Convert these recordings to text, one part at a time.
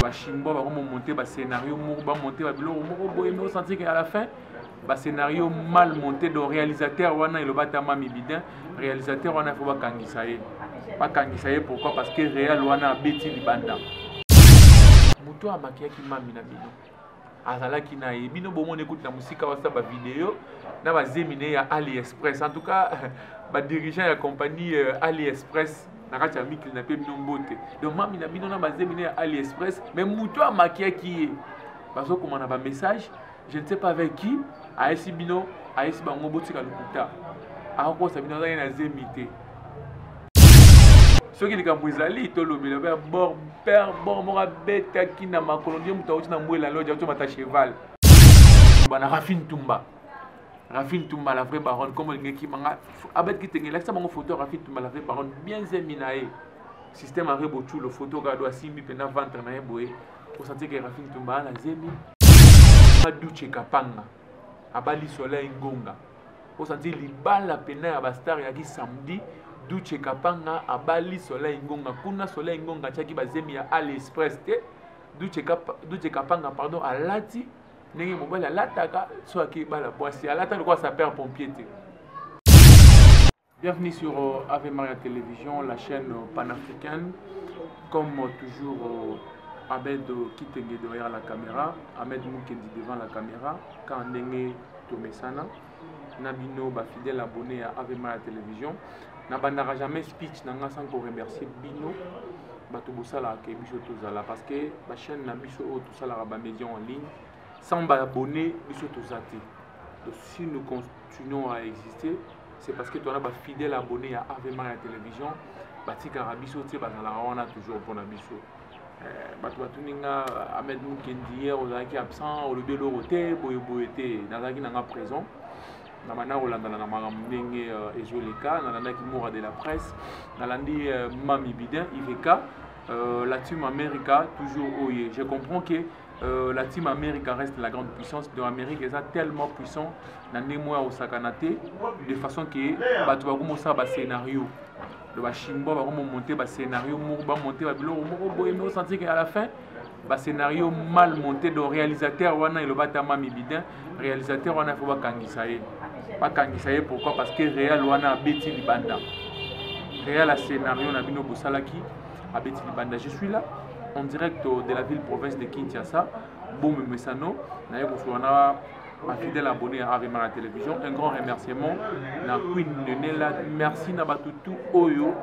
bashimbo bakoma monter ba scénario moko ba monter ba biloko moko boye mais on sentit qu'à la fin ba scénario mal monté donc réalisateur wana il va tama mibidin réalisateur wana faut ba kangisa ye pourquoi parce que réel wana beti libanda muto amakiaki mami na bino azalaki na ye bino bomona écoute na musika wasa ba vidéo na ba zemine ya AliExpress en tout cas ba dirigeant ya compagnie AliExpress na kati ya mikili na pe bino mbote donc mami na bino na ba zemine ya AliExpress mais muto amakiaki ye bazo komana ba message je ne sais pas avec qui aesi bino aesi bango botika lokuta akokosa bino azalaki na zemite soki likambo ezali tolobela ba bord père bord moko betaki na makolo ndie moto auti na mbwela loja auti mata cheval bana Rafine Tumba la vraie baronne comme ngeki manga abet ki tengela sa bango photo Rafine Tumba la vraie baronne bien zeminae système a rebotu le photo gado asimbi pena ventre na eboe pour sentir que Rafine Tumba na zemi Duche Kapanga abali soleil ngonga pour sentir libala pena ya bastar ya ki samedi Duche Kapanga abali soleil ngonga kuna soleil ngonga chaki bazemi ya AliExpress te Duche Kapanga pardon alati nenge mobile alataka so aki bala boisi alata quoi ça perd pompier te. Bienvenue sur Ave Maria Télévision, la chaîne panafricaine. Comme toujours Ahmed Kitenge derrière la caméra, Ahmed Mukendi devant la caméra, quand Nenge Tomesana, Nabino ba fidèle abonné à Ave Maria Télévision. N'abandonnera jamais speech nanga sans qu'on remercier Bino bato bosala ke biso tozala parce que la chaîne na biso tout ça la média en ligne sans abonner biso tozati. Donc si nous continuons à exister, c'est parce que tu as fidèle abonné à Ave Maria Télévision, batika rabiso te bazala wana toujours pour na biso. Bato batuninga Ahmed Mukendi hier ozaki absent au lieu de l'oroté boyeboyete nazaki nanga présent. Namana Rolanda na magamnenge ezoleka nalandaki mora de la presse nalandi Mami Bidin Iveka la team America toujours oye. Je comprends que la team America reste la grande puissance de l'Amérique et ça tellement puissant nande moi au sakanate de façon que bato bakomosa ba scénario le bashimbo bakomo monter ba scénario moko ba monter ba biloko moko boye mais on sentit qu'à la fin ba scénario mal monté donc réalisateur wana il va tama mibidin réalisateur wana faut ba kangisa ye pas kangisaye pourquoi parce que réel wana beti libanda réel a scénario na bino bosalaki a beti libanda. Je suis là en direct de la ville province de Kinshasa Bome Mesano na yeko soana ma fidèle abonné à Ave Maria Télévision. Un grand remerciement na Queen Nenela, merci na batutu oyo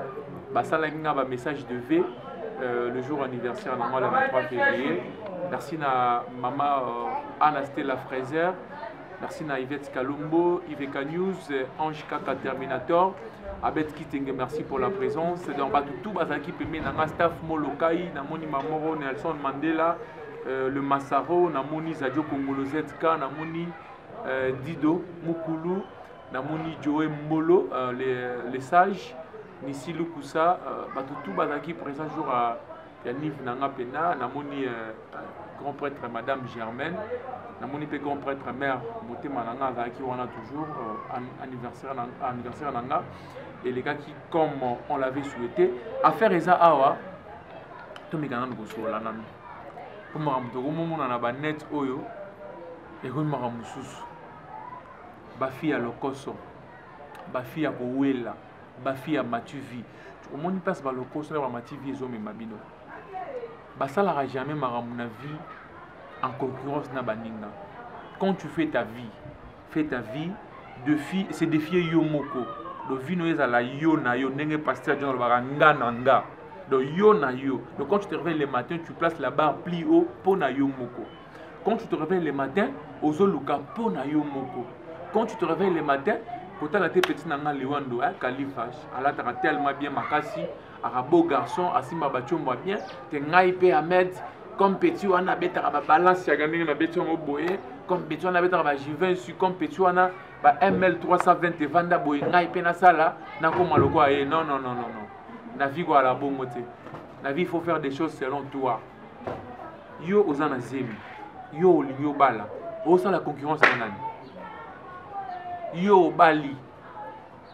basalaki nga ba message de V le jour anniversaire na moi le 23 février. Merci na maman Anastella Fraser. Merci à Yvette Kalumbo, Iveka News, Ange Kaka Terminator, Abet Kitenge, merci pour la présence. Dans tout bazaki pemé na staff Molokai, Namoni Mamoro, Nelson Mandela, le Massaro, Namoni Zadio Kongolo ZK, Namoni Dido, Mukulu, Namoni Joe Molo, les sages, Nissi Lukusa, tout bazaki présent jour à Yanniv Nanga Pena, Namoni grand prêtre Madame Germaine. Namoni pe grand prêtre mère Boté Mananga qui on a toujours anniversaire nanga et les gars qui comme on l'avait souhaité affaire eza awa to mikana ngo sola nami pour maramto ko momo na ba net oyo et ko maramususu ba fille à lokoso ba fille à kowela ba fille à matuvi au monde passe ba lokoso ba matuvi zo me mabino ba sala jamais maramuna vie en concurrence na baninga. Quand tu fais ta vie de fille, c'est défier yo moko. Do vie no eza la yo na yo nenge pasteur John Baranga nanga. Do yo na yo. Donc quand tu te réveilles le matin, tu places la barre plus haut pour na yo moko. Quand tu te réveilles le matin, ozoluka pour na yo moko. Quand tu te réveilles le matin, kota la te petit nanga lewando Kalifash, ala ta tellement bien makasi, a beau garçon, asimba bachomba bien, te ngai pe Ahmed comme petit wana beta ba balance ya gagner na beti on boye comme petit wana beta ba J20 sur comme petit wana ba ML 320 vanda boye ngai pe na sala na ko maloko aye non na vie quoi la bonne moté la vie il faut faire des choses selon toi yo ozana zemi yo linyo bala o ça la concurrence na nani yo bali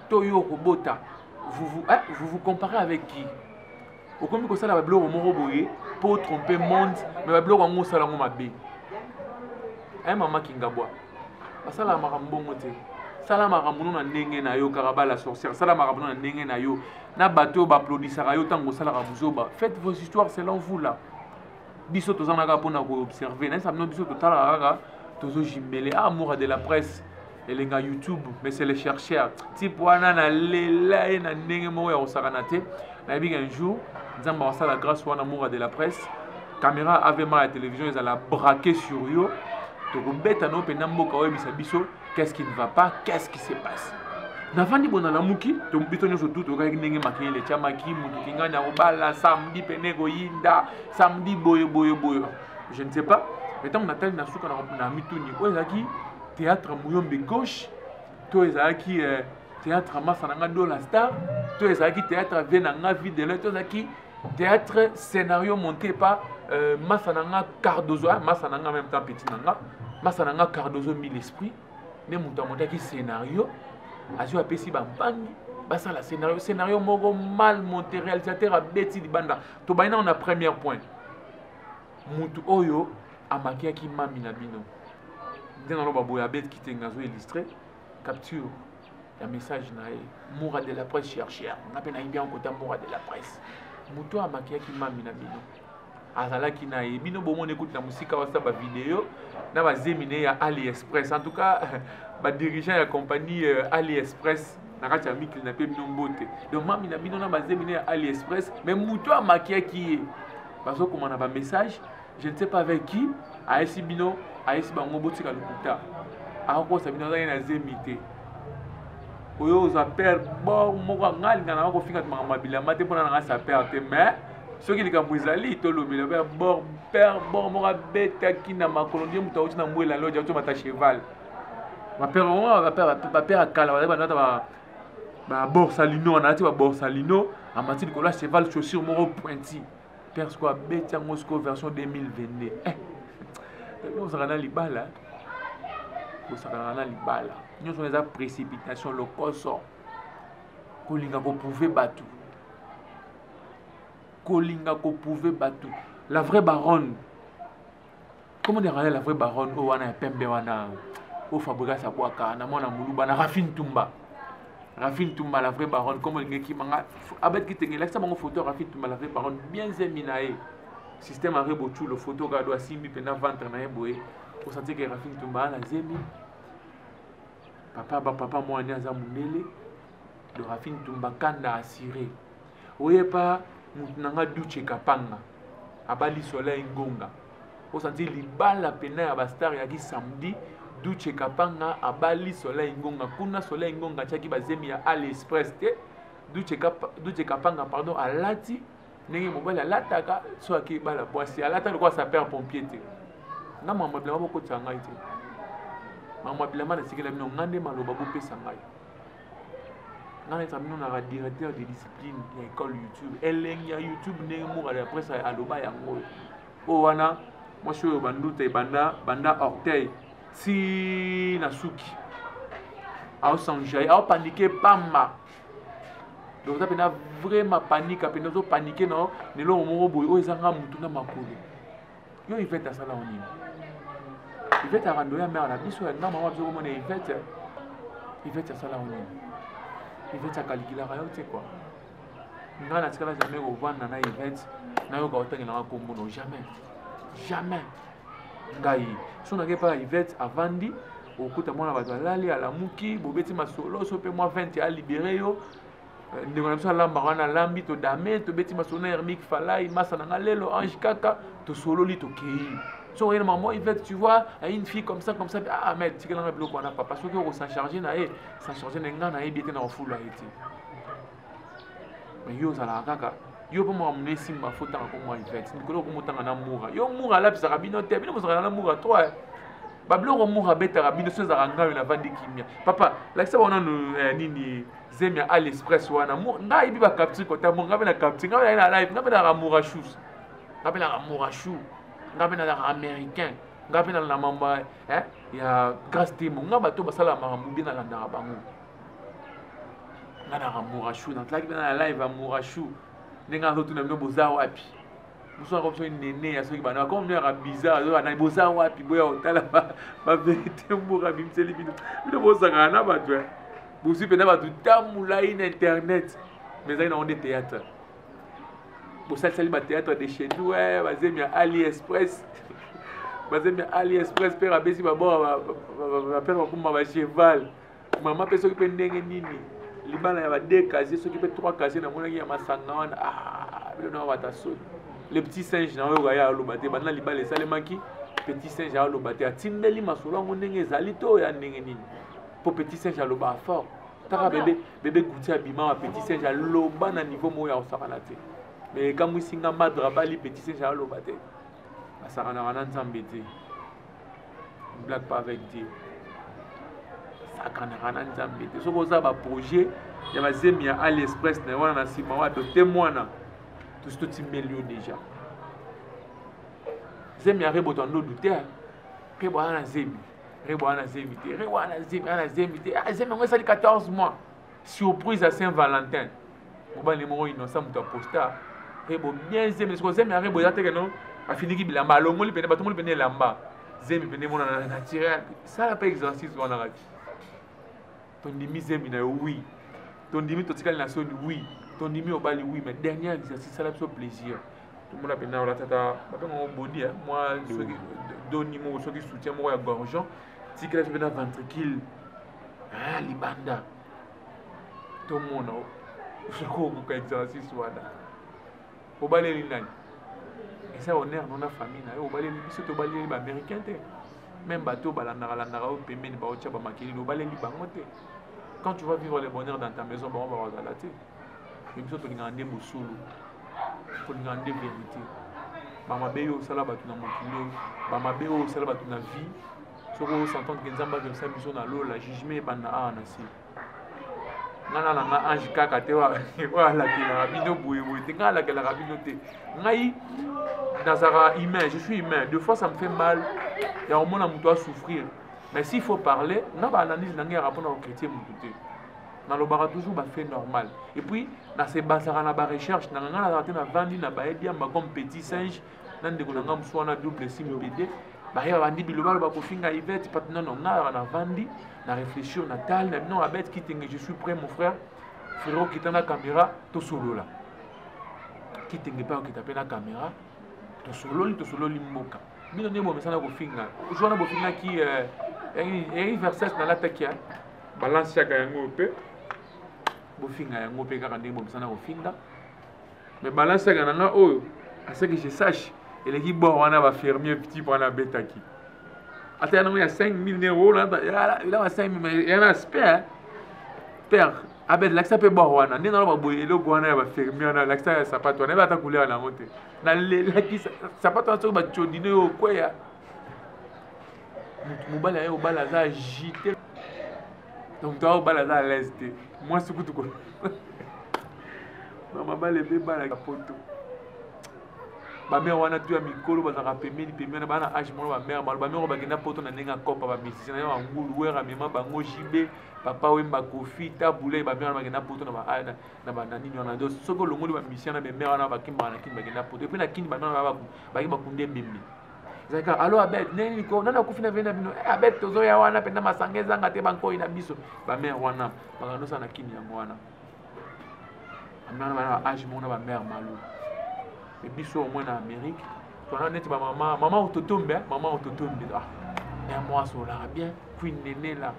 to yo kobota vous vous comparez avec qui au comme que ça la bleu au moro boye pour tromper le monde, mais ba biloko ngo sala ngo mabe. Eh maman Kingabwa. Basala makambo te. Sala makambo na ndenge na yo karaba la sorcière. Sala makambo na ndenge na yo. Na bateau ba applaudissera yo tango sala ka buzoba. Faites vos histoires selon vous là. Biso tozana ka pona ko observer. Na sabino biso totala kaka tozo jimbele amour de la presse. Elenga YouTube, mais c'est les chercheurs. Type wana na lela e na ndenge mo ya osakana te. Na bi un jour, nzamba wasala grâce wana amour de la presse. Caméra avait mal à la télévision, ils allaient braquer sur yo. Qu'est-ce qui ne va pas? Qu'est-ce qui se passe? Navandi bonala muki, to mbito nyoso tout oka ndenge makile le chamaki muki kinganya obala samedi penego yinda samedi boyo. Je ne sais pas. Mais tant on attend na suka na mituni o ezaki théâtre muyombe gauche, to ezaki théâtre masananga do la star, to ezaki théâtre venanga vidéo, to ezaki théâtre scénario monté par Massananga Cardozo, Massananga en même temps petit nanga, Massananga Cardozo mille esprits, ne monta qui scénario, azio apesi bambangi, basa la scénario mogo mal monté, réalisateur a bêti di banda. To baina on a premier point. Mutu oyo amakia ki mamina bino. Dès on va boya bête qui tengazo illustré, capture un message nae, moura de la presse chercheur, on appelle bien côté moura de la presse. Mutu amakia ki mamina bino. Azalaki na bino bomo écoute la musique wasa ba vidéo na ba zemine ya AliExpress. En tout cas ba dirigeant ya compagnie AliExpress na kati ya mikili na pe bino mbote. Donc mami na bino na ba zemine ya AliExpress mais muto amakia ki bazo komana ba message, je ne sais pas avec qui, aesi bino aesi bango botika lokuta. Ako sa bino na zemite. Oyo za père bon moko ngali na ko finga mabila mate pona na sa père te mais ceux qui ont été tout le monde, bon père, bon moi bête qui n'a ma colonie, moi t'as aussi la lodge, tu m'as cheval. Ma père a calé, ma borsalino, on a dit ma borsalino, en matière de cola cheval chaussure mon pointi. Père quoi bête en Moscou version 2022. Nous avons les balles, nous avons les balles. Nous avons des précipitations, le corps sort. Kolinga ko pouvez battre. Kolinga ko pouvait battre la vraie baronne. Comment dire la vraie baronne? Oh wana pembe wana o Fabrice Akwaka na mona muluba na Rafine Tumba la vraie baronne. Comment ngeki manga abet ki tengela ça bango photo Rafine Tumba la vraie baronne bien zeminae système a rebotu le photo gado asimbi pena ventre na eboé au sentir que Rafine Tumba na zemi papa moi ni aza munele de Rafine Tumba kanda assuré oye pas Nanga Duche Kapanga abali soleil ngonga o santi libala pena ya bastar ya ki samedi Duche Kapanga abali soleil ngonga kuna soleil ngonga chaki bazemi ya AliExpress te Duche Kapanga pardon alati nenge mobile alataka so aki bala boisi alata le quoi ça perd pompier te na mama blama boko tsanga ite mama blama na sikela bino ngande maloba bo pesa ngai. Nous avons un directeur de discipline de l'école YouTube. Elle est YouTube, après ça, à l'Oba Yango. Oh, wana, moi je suis bandoute banda orteil. Si Nasuki. A sanjay, a paniqué, pamba. Donc, ça a vraiment paniqué, a paniqué, non, ne l'ont pas oh, ils ont un mouton à ma cour. Yo, il fait ça là, on y. Il fait à randonner, mais on a dit, non, maman, il fait ça là, on y. Il fait ça calculer tu sais quoi. Nous n'avons jamais revendre dans event, na yo ka na kombo no jamais. Ngai, si on n'a pas event avant dit, au coup de moi na ba lali à la muki, bobeti masolo so pe moi 20 à libérer yo. Ndeko na biso lamba wana lambi to dame to beti masolo hermik falai masa na lelo ange kaka to solo li to kei. Si on regarde maman Yvette, tu vois, il y a une fille comme ça, ah mais tu sais que bloc on a pas parce que on s'en charger na s'en charger n'enga na bien dans full là été. Mais yo ça la kaka, yo pour moi mener si ma faute encore moi Yvette. Ni ko ko motanga na moura. Yo moura là bisa rabino te, bino mosaka na moura toi. Ba bloc on moura beta rabino so za ranga na vandi kimia. Papa, là ça on a nini zemia AliExpress wana. Nga ibi ba capture ko ta mo ngabe na capture, ngabe na live, ngabe na moura shoes. Ngabe na moura shoes. Ngabena la américain ngabena la mamba ya grâce mo ngaba to basala marambu bina la ndara bango ngana ramurashu dans la live amurashu nenga rotu na mno boza wapi mosusu comme ça nene ya soki bana comme nera bizarre na bosa wapi boya otala ba vérité mbura bimseli bino bino bosaka na bato bosi pena bato tamula in internet mais ça on des théâtre bosa sali ba théâtre de chez nous bazemi AliExpress bazemi AliExpress père abesi ba bora ba père kuma ba cheval mama pe soki pe ndenge nini libana ya ba deux casiers soki pe trois casiers na mona ya masanga wana bino na bata soni le petit singe na oyo ya lobate bana libala esalemaki petit singe ya lobate atindeli masolo ngo ndenge ezali to ya ndenge nini po petit singe aloba fort taka bébé gouti abima wa petit singe aloba na niveau mo ya osakana te mais kamwi singa madra bali petit singe ya lobate asakana wana nzambe te blague pas avec Dieu sakana wana nzambe te soko za ba projet ya bazemi ya AliExpress na wana na sima wa to témoina tout ce petit milieu déjà zemi ya rebo tondo douter rebo ana zemi zemi ngwe sali 14 mois surprise à Saint-Valentin oba le moro innocent muta posta rebo bien zemi parce que zemi ya rebo yate que non afiniki bilamba alongoli pene bato moli pene lamba zemi pene mona na naturel ça la pas exercice wana raki ton dimi zemi na oui ton dimi to tikali na soni oui ton dimi obali oui mais dernier exercice ça la so plaisir tout le monde a bien la tata pas mon body moi ceux qui doni mo ceux qui soutient moi ya gorgeon tikala so na ventricule libanda to mona ce ko ko exercice wana obali ni nani et ça honneur dans la famille na obali ni biso to bali ba américain te même bateau balandara au pembeni ba ocha ba makili obali ni bango te quand tu vas vivre le bonheur dans ta maison ba va zalater mais biso to ngande bosolo to ngande vérité mama beyo sala batu na mokilo mama beyo sala batu na vie soko s'entendre que nzamba que ça biso na lola jugement banda na si ngana na ange kaka te wa la kila bino boye te ngala kala rabino te ngai nazara humain je suis humain deux fois ça me fait mal il y a au moins muto à souffrir mais s'il faut parler na ba analyse na ngera rapport au chrétien muto te na lobara toujours ba fait normal et puis na se basara na ba recherche na ngana na tena vandi na ba edia ma comme petit singe na ndeko na ngam swana double sim BD ba ya bandi bilobalo ba kofinga Yvette patna no ngara na vandi na réfléchir na tal na non abet qui tingue je suis prêt mon frère frérot qui t'a la caméra to solo là qui tingue pas qui tape la caméra to solo limboka bino ne bo mesana kofinga ujona bo finga qui verset na la takia balance ya yango pe bo finga yango pe kaka ndebo mesana kofinga mais balance ya nanga oyo à ce que je sache et les qui bon wana va fermier petit pour na betaki ata na ya 5000 euros là il a 5000 mais il y a un aspect père abed l'accès pe bon wana ni na ba boyelo wana ba fermier na l'accès sapato na ba ta couleur na monte na la qui sapato so ba chodine o kwea mobala yo bala za agité donc toi bala za l'est moi ce que tu connais mama bale be bala kapoto ba mère wana tu ya mikolo ba za pemeni na bana age mo ba mère ba mère ba gina poto na nenga kopa ba musicien na ngulu wera mema bango jibe papa wemba kofi tabule ba mère ba gina poto na ba na ba nani na do soko longoli ba musicien na be mère wana ba kimba na kimba gina poto et puis na kini ba na ba kunde mbimbi zaka alo abet neni ko nana kufina vena bino abet tozo ya wana penda masangeza ngate banko ina biso ba mère wana ba no sana kini ya wana amana ba age mo na ba mère malu et biso au moins en Amérique on net ba maman autotombe mais moi ça là bien puis néné là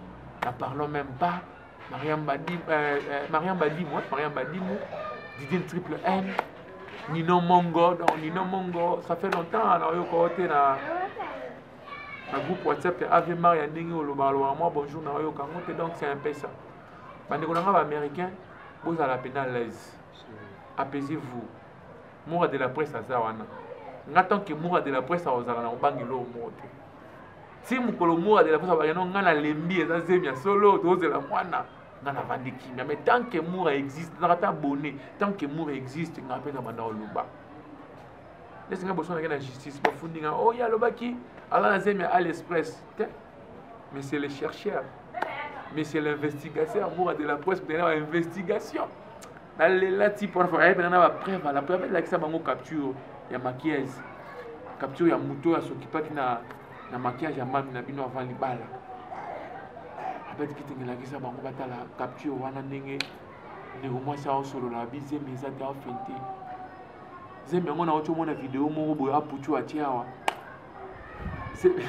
ne parlons même pas Mariam Badi moi Didine triple N Nino Mongo donc Nino Mongo ça fait longtemps alors yo côté na groupe WhatsApp Ave Maria ndingi olobalo moi bonjour na yo kangote donc c'est un peu ça bande ko nga ba américain vous à la pénale l'aise apaisez-vous moura de la presse à Zawana. N'attend que moura de la presse à Ozarana, au bangilo mote. Si mukolo moura de la presse à Ozarana, on a l'embi et ça c'est solo, dose la moana. On a vendu qui, mais tant que moura existe, on n'a pas abonné. Tant que moura existe, on a pas de luba. Laissez-moi besoin de la justice pour founder. Oh, il y a le baki, alors la zème à l'Express. Mais c'est le chercheur, mais c'est l'investigateur, moura de la presse, pour avoir investigation. Là, type pour faire la preuve, la capture ya maquillage capture ya moto ya s'occupaki na maquillage ya mami na bino avant libala abeti kitengelakisa bango batala capture wana ndenge ndeko mwasi aosolola bi Zembe eza te afente Zembe yango naoti omona video moko boye aputu atie awa Zembe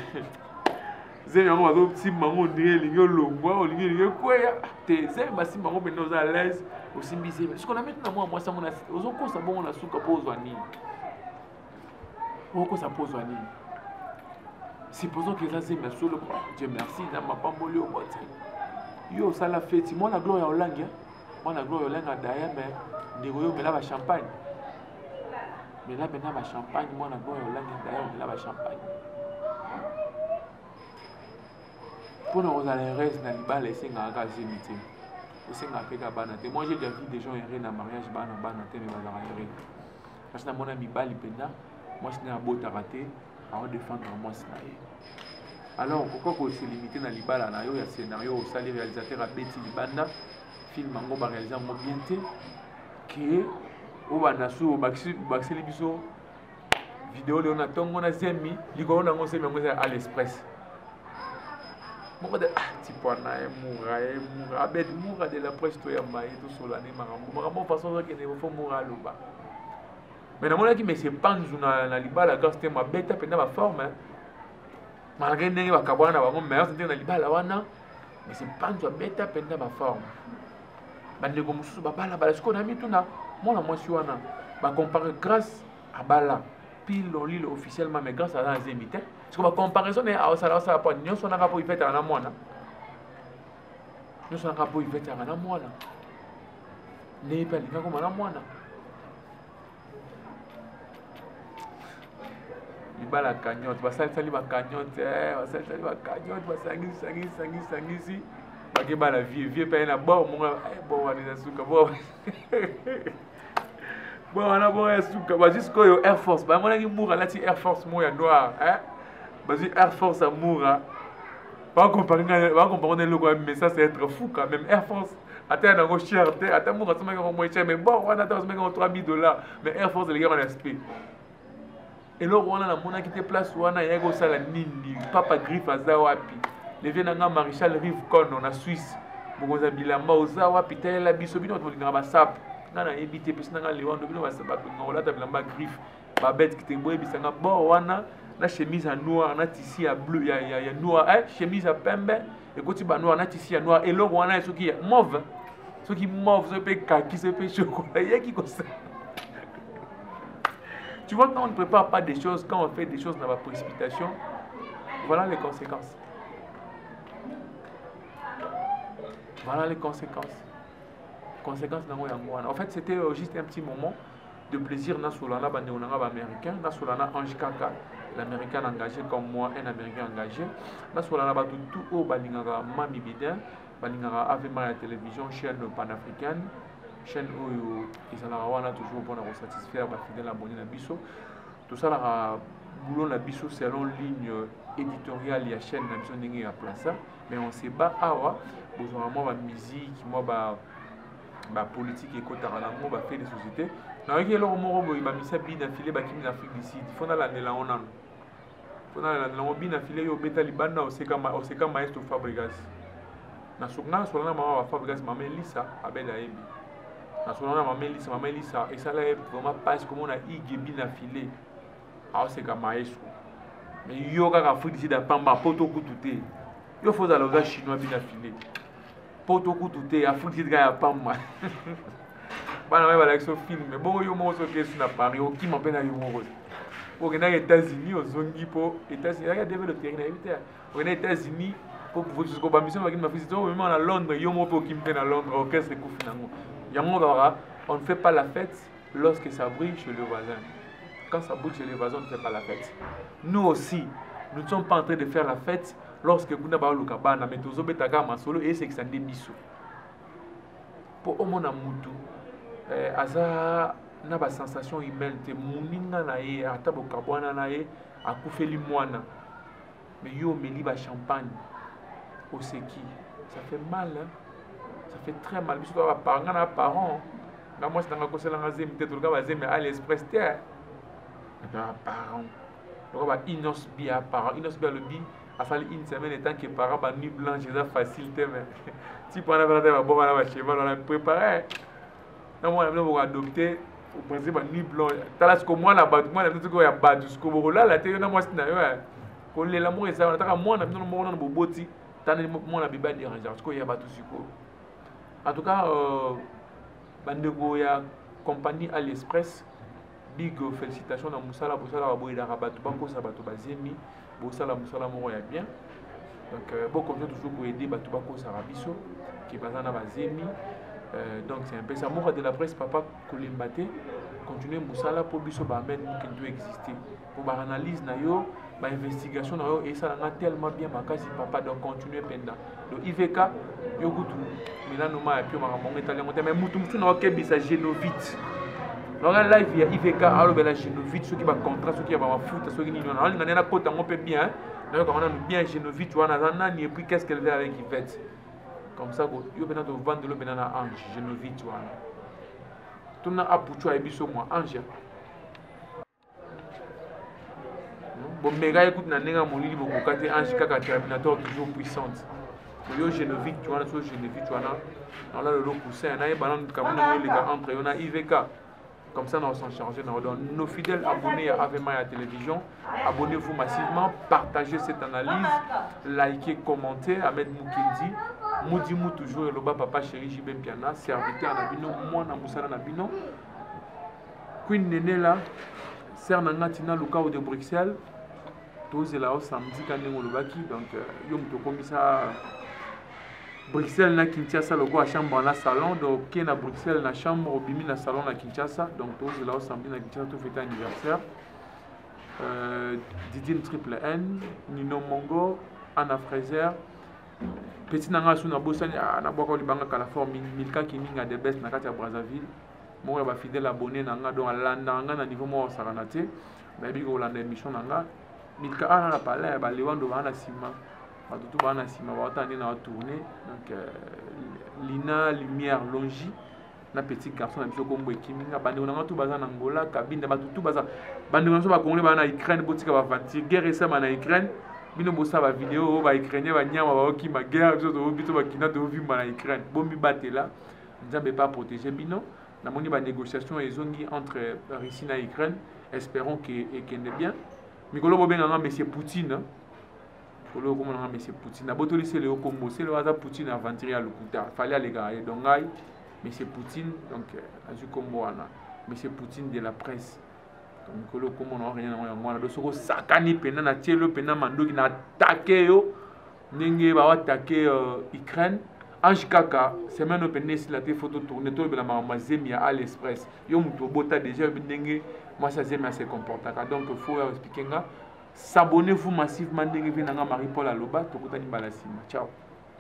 yango bazosimba yango ondire elingi olongwa olingi ekweya te Zembe asimba yango mpena oza à l'aise osimbi Zembe soki na meti na mwa mwasi yango ozokosa bongo na suka mpo ozwa nini okosa mpo ozwa nini supposons que eza Zembe solo Dieu merci na mapamboli obote yo osala feti mwana gloire ya olangi mwana gloire ya olangi adaya me ndeko yo omela bachampagne mela mpena bachampagne mwana gloire ya olangi adaya omela bachampagne mpona kozala heureuse na libala esengaka kaka Zembe te esengaka mpe ka bana te moi j'ai déjà vu des gens heureux na mariage bana te me bazalaka heureux parce que namona mibali mpena mwasi nde abotaka te aodéfendre mwasi na ye alors pourquoi kose limité na libala na yo ya scénario osali réalisateur abeti libanda film yango baréalise yango bien te ke obanda su obakiseli biso video leo na ntongo na Zembe likolo nango Zembe yango eza à l'express moko de tipwana ye mura abeti mura de la presse toyamba ye tosolane makambo façon ozokende fo mura aloba mais namonaki mese panzu na libala grâce te mabeta mpena baforme malgré ndenge bakabwana na bango meilleur ndenge na libala wana mese panzu abeta mpena baforme bandeko mosusu babalabala sikoyo na mituna mwana mwasi wana bacompare grâce abala pile olile officiellement mais grâce aza na Zembe te siko bacomparaison na ye aosala po nyonso nanga mpo ifetaka na mwana nyonso nanga mpo ifetaka na mwana ndenge mpe alinga koma na mwana libala cagnotte basalisali bacagnotte basalisali bacagnotte basangisi bakebala vie mpe na bor monga bor wana eza suka bor wana bor ya suka bazwi sikoyo air force bamonaki mura alati air force mo ya noir bazwi air force ya mura bakompare na eloko ya mais ça c'est être fou quand même air force ata nango cher te ata mura asomaki yango moins cher mais bor wana ata basomaki yango $3000 mais air force eleki wana aspect eloko wana namonaki te place wana yaki kosala nini papa griffe aza wapi levie nanga maréchal rive cono na Suisse mokonzi ya bilamba oza wapi talela biso bino bato bolingaka basape nga nayebi te pesi nanga lewando bino balinga kolata bilamba griffe babete kite boyebisanga bor wana na chemise ya noir na tisi ya bleu ya noir chemise ya pembe ekoti banoir na tisi ya noir eloko wana soki ya mauve soki mauve soki mpe kaki soki mpe chokola yeki kosala. Tu vois, quand on ne prépare pas des choses, quand on fait des choses dans la précipitation, voilà les conséquences. Voilà les conséquences. Conséquences dans en fait, c'était juste un petit moment de plaisir dans Solana, américain, dans Solana Ange Kaka, l'américain engagé comme moi, un américain engagé. Dans Solana, tout au Balingara Mami Biden, Balingara Avema la télévision, chaîne panafricaine. Chaîne où ils ont toujours pour nous satisfaire ma fidèle abonné na biso tout ça la boulot la biso selon ligne éditoriale ya chaîne na biso ndenge ya place mais on sait pas awa besoin moi ba musique moi ba politique et kotara na mo ba fait des sociétés na yeki eloko moko boy ba misa bi na filé ba kimi na Afrique du Sud fona la ndela onana fona la ndela bi na filé yo beta libanda oseka maestro Fabregas na sokna solana mama Fabregas mama Elisa abela yebi na solana mama Elisa et ça là vraiment passe comme on a igebi na filé oseka maestro mais yo kaka Afrique du Sud apamba poto kututé yo faut aller aux chinois bi na filé poto kututé Afrique du Sud ya pamba bana ba like so film mais bon yo mo so kesu na Paris o ki m'appelle yo mo aux États-Unis aux zongi po États-Unis il y a développé na éviter aux États-Unis pour pouvoir jusqu'au bamison avec ma fille même à Londres yo mo po ki me na Londres orchestre ko finango on ne fait pas la fête lorsque ça brille chez le voisin. Quand ça brille chez le voisin, on ne fait pas la fête. Nous aussi, nous ne sommes pas en train de faire la fête lorsque nous avons le cabane, mais nous avons solo et c'est que ça débisso. Pour au monde à Moutou, Aza n'a pas sensation humaine, te mouninga nae, atabo kabwana nae, a koufé limoana. Mais yo me liba champagne au seki. Ça fait mal, hein? Ça fait très mal. Parce que parents, moi, c'est dans la Zembe, peut-être que Zembe à l'Express terre. parents. Donc Inos Bia parents, Inos Bia le dit à faire une semaine étant que parents ba nuit blanche c'est facilité mais si pendant la bon on va cheval on a préparé. Non moi on va adopter au principe ba nuit blanche. Tala ce que moi là-bas moi la tout ya ba ce que là la télé na moi c'est na yo. Ko le l'amour et ça on attend moi na bino mo na boboti tane moi na biba déranger parce que ya ba tout suko. En tout cas bandeko ya compagnie AliExpress big félicitations na musala bosala ba boyela rabatu banko sa bato bazemi bosala musala moko ya bien donc beaucoup toujours pour aider bato bako sa rabiso qui bazana bazemi donc c'est un peu ça moko de la presse papa kolimbate continuer musala pour biso ba mettre qui doit exister pour ba analyse na yo ba investigation na yo et ça na tellement bien makasi papa donc continuer pendant donc IVK yo kutu milano ma puis ma monga italien mais mutu na okebisa Genovite. Donc live il y a IVK alobela Genovite ceux qui va contrat ceux qui va foot ceux qui n'y en a rien na kota on peut bien donc on a bien Genovite wana nani et puis qu'est-ce qu'elle fait avec Yvette comme ça yo bena to vendre le bena na Ange Genovite wana tuna apucho ebiso moi Ange bon méga écoute na nenga molili boko kate Ange kaka terminator toujours puissante yo Genovite wana so Genovite wana on a le coussin na banan kamuna les gars entre on a IVK. Comme ça, nous sommes chargés. Nos fidèles abonnés à Avema et à la télévision, abonnez-vous massivement, partagez cette analyse, likez, commentez. Ahmed Moukendi, Moudimou toujours, et le bas papa chéri Jibem Piana, serviteur Nabino, moi Namoussala Nabino. Queen Nene là, Serre Nangatina, Luka de Bruxelles, tous là au samedi, quand on le baki, donc, yom to comme ça. Bruxelles na Kinshasa logo à chambre na salon donc qui na Bruxelles na chambre au bimi na salon na Kinshasa donc tous là au samedi na Kinshasa tout fête anniversaire Didine Triple N Nino Mongo Anna Fraser petit nanga suna bosani na boko libanga kala forme Milka Kininga de best na kati ya Brazzaville moi ba fidèle abonné nanga donc alanda nga na niveau mo saranate ba bi ko landa émission nanga Milka ana la pala ba lewando bana sima tout bana sima ba tande na tourner donc Lina Lumière Longi na petit garçon na biso kombo ekiminga bande na tout baza na Angola kabinde ba tout baza bande na so ba congolais ba na Ukraine botika ba vantir guerre ça na Ukraine bino bosa ba vidéo ba ukrainien ba nyama ba okima guerre biso to bito ba kina to vimba na Ukraine bombi batela nzambe pas protéger bino na moni ba négociation ezongi entre Russie na Ukraine espérons que kende bien mikolo bobenga nga monsieur Poutine Kolo comme on a monsieur Poutine. Na botoli c'est le combo, c'est le hasard Poutine aventuré à l'Ukuta. Fallait aller gagner. Donc monsieur Poutine donc azu combo ana. Monsieur Poutine de la presse. Donc kolo comme on a rien en moi na dosoko sakani pena na tielo pena mando qui na attaqué yo. Ndenge ba attaquer Ukraine. Ange Kaka, semaine open si la photo tourner to bela mama Zemia à l'Express. Yo muto bota déjà ndenge moi ça Zemia se comporte. Donc faut expliquer nga. S'abonnez-vous massivement, Marie-Paul Aloba, Tokotani Balasima. Ciao.